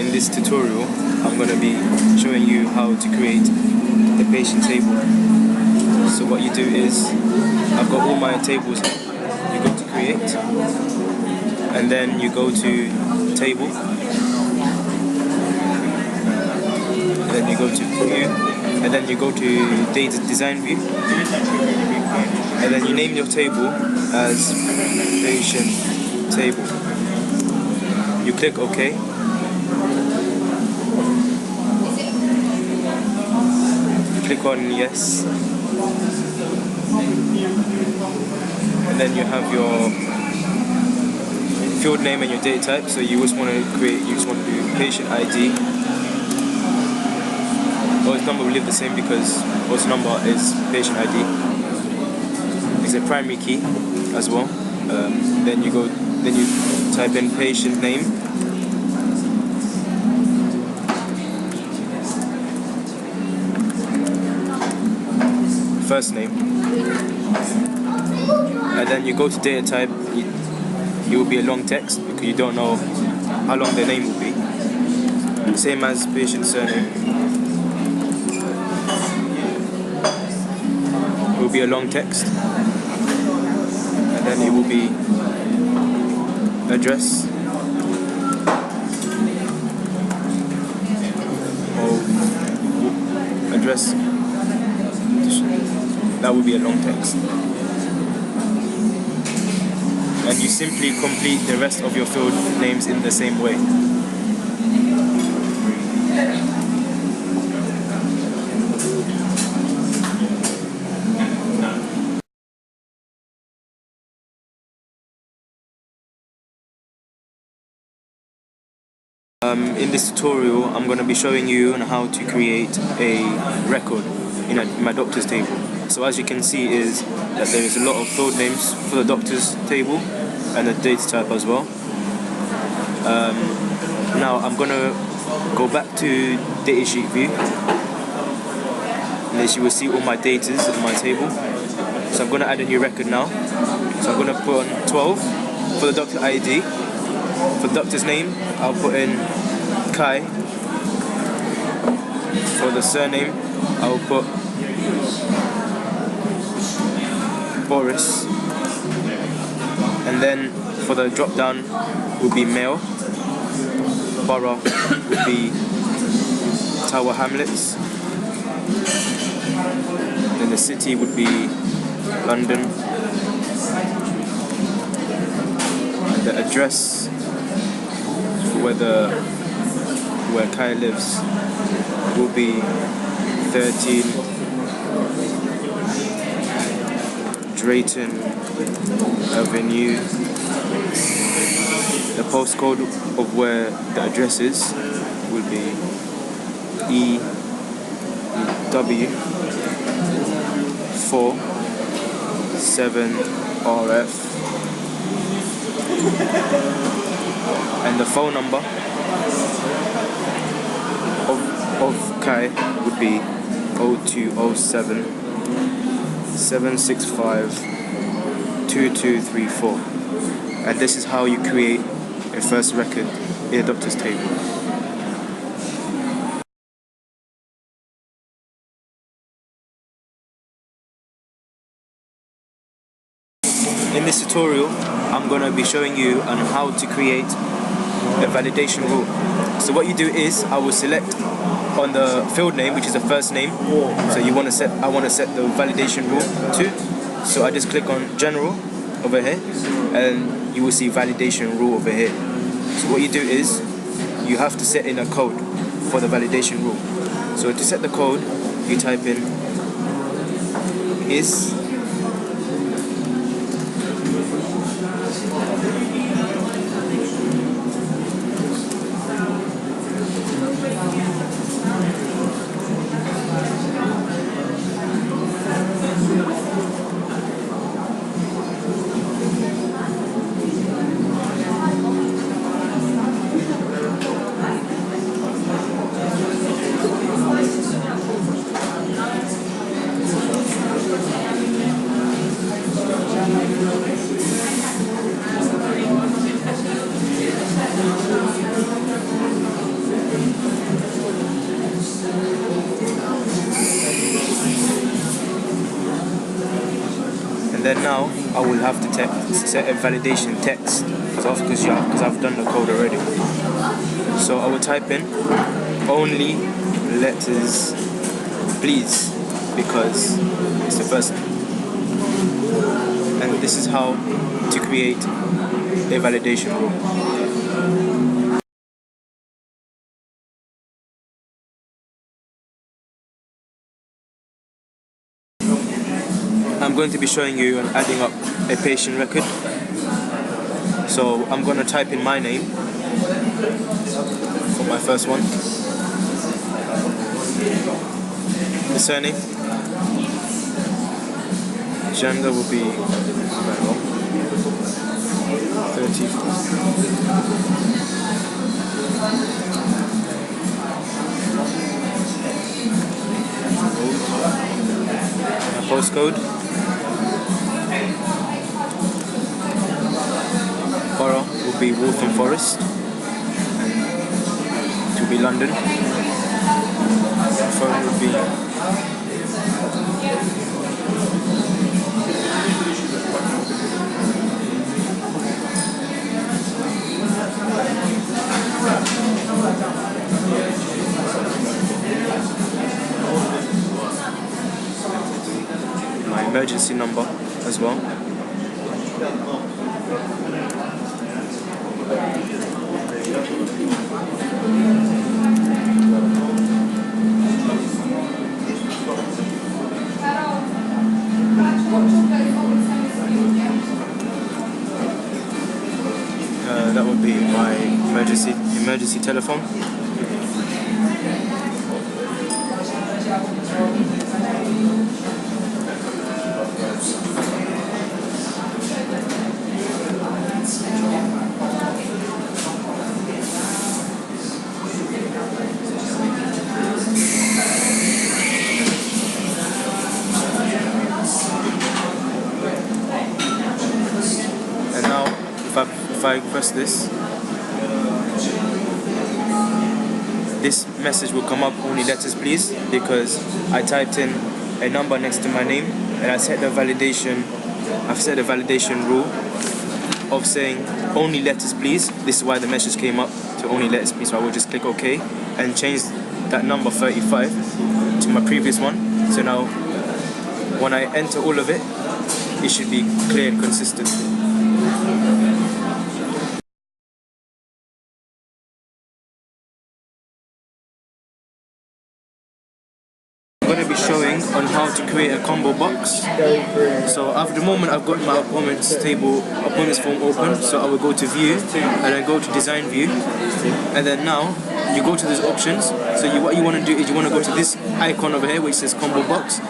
in this tutorial I'm going to be showing you how to create the patient table. So what you do is, I've got all my tables here. You go to create, and then you go to table, and then you go to view, and then you go to data design view, and then you name your table as patient table. You click OK. Click on yes, and then you have your field name and your data type. So you just want to do patient ID. Host number will leave the same because host number is patient ID. It's a primary key as well. Then you type in patient name. First name, and then you go to data type. It will be a long text because you don't know how long the name will be. Same as patient surname. It will be a long text, and then it will be address or address. That will be a long text. And you simply complete the rest of your field names in the same way. In this tutorial, I'm going to be showing you on how to create a record in my doctor's table. So as you can see is that there is a lot of field names for the doctor's table and the data type as well. Now I'm going to go back to datasheet view, and as you will see all my datas in my table. So I'm going to add a new record now. So I'm going to put on 12 for the doctor ID. For the doctor's name, I'll put in Kai. For the surname, I'll put Boris, and then for the drop down will be male. Borough would be Tower Hamlets. Then the city would be London. And the address for where Kai lives will be 13 Drayton Avenue. The postcode of where the address is will be EW47RF, and the phone number of Kai would be 0207 765 2234. And this is how you create a first record in a doctor's table. In this tutorial, I'm going to be showing you on how to create a validation rule. So what you do is, I will select on the field name, which is the first name. So I want to set the validation rule to. So I just click on general over here, and you will see validation rule over here. So what you do is, you have to set in a code for the validation rule. So to set the code, you type in is And then now I will have to set a validation text because I've done the code already. So I will type in only letters please because it's the first name. And this is how to create a validation rule. I'm going to be showing you and adding up a patient record. So I'm going to type in my name for my first one. The surname. Gender will be 30. My postcode. Borough will be Waltham Forest. It will be London. Phone will be my emergency number as well. That would be my emergency telephone. And now, if I press this message will come up, only letters please, because I typed in a number next to my name and I've set the validation rule of saying only letters please. This is why the message came up to only letters please. So I will just click OK and change that number 35 to my previous one. So now when I enter all of it, it should be clear and consistent. I'm going to be showing on how to create a combo box. So at the moment I've got my appointments form open, so I will go to view and then go to design view, and then now you go to these options. So what you want to do is you want to go to this icon over here which says combo box.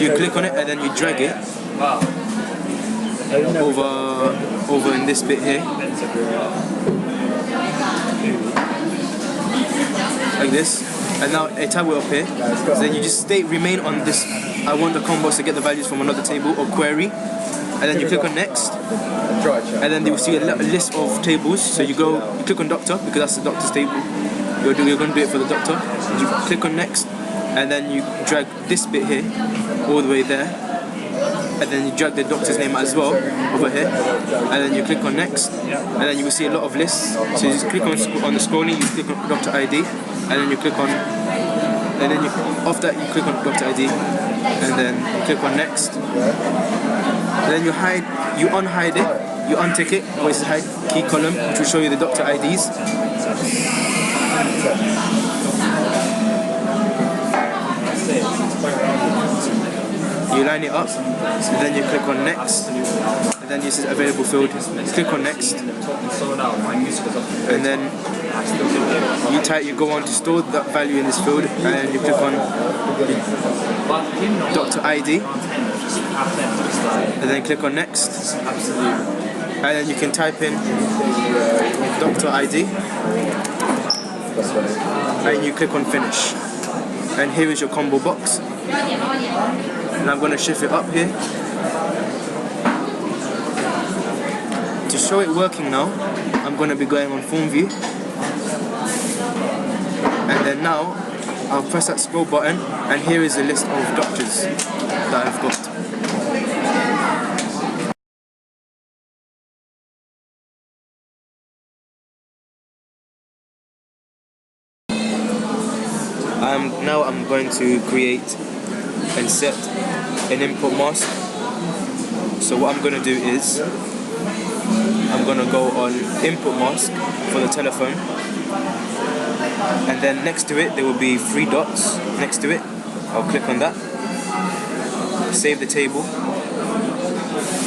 You click on it and then you drag it over in this bit here, like this. And now a tab will appear. So then you just remain on this. I want the combos to get the values from another table or query. And then you click on next. And then you will see a list of tables. So you click on doctor because that's the doctor's table. You're going to do it for the doctor. You click on next. And then you drag this bit here all the way there. And then you drag the doctor's name as well over here. And then you click on next. And then you will see a lot of lists. So you just click on the scrolling, you click on Doctor ID. And then you click on, and then after that you click on Doctor ID, and then you click on next. And then you unhide it, you untick it, where it says hide key column, which will show you the Doctor IDs. You line it up, and then you click on next, and then it says available field. You click on next, and then you go on to store that value in this field, and then you click on Doctor ID, and then click on next, and then you can type in Doctor ID, and you click on finish, and here is your combo box. And I'm going to shift it up here. To show it working now, I'm going to be going on form view. now I'll press that scroll button, and here is a list of doctors that I've got. Now I'm going to create and set an input mask. So what I'm going to do is I'm going to go on input mask for the telephone, and then next to it there will be 3 dots next to it. I'll click on that, save the table,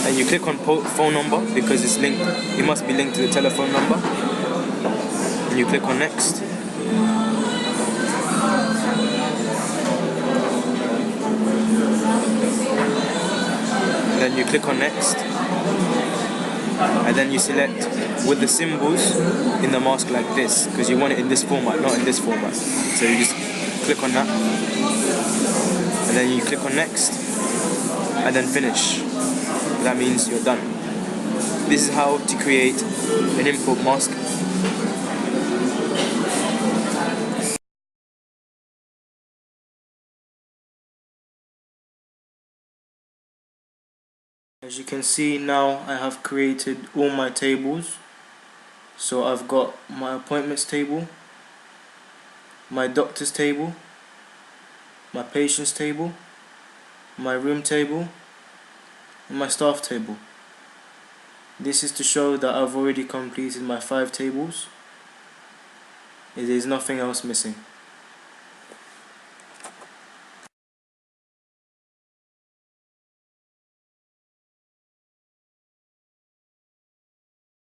and you click on phone number because it's linked, it must be linked to the telephone number, and you click on next. Then you click on next, and then you select with the symbols in the mask like this, because you want it in this format, not in this format. So you just click on that, and then you click on next, and then finish. That means you're done. This is how to create an input mask. As you can see now, I have created all my tables. So I've got my appointments table, my doctor's table, my patient's table, my room table, and my staff table. This is to show that I've already completed my 5 tables. There is nothing else missing.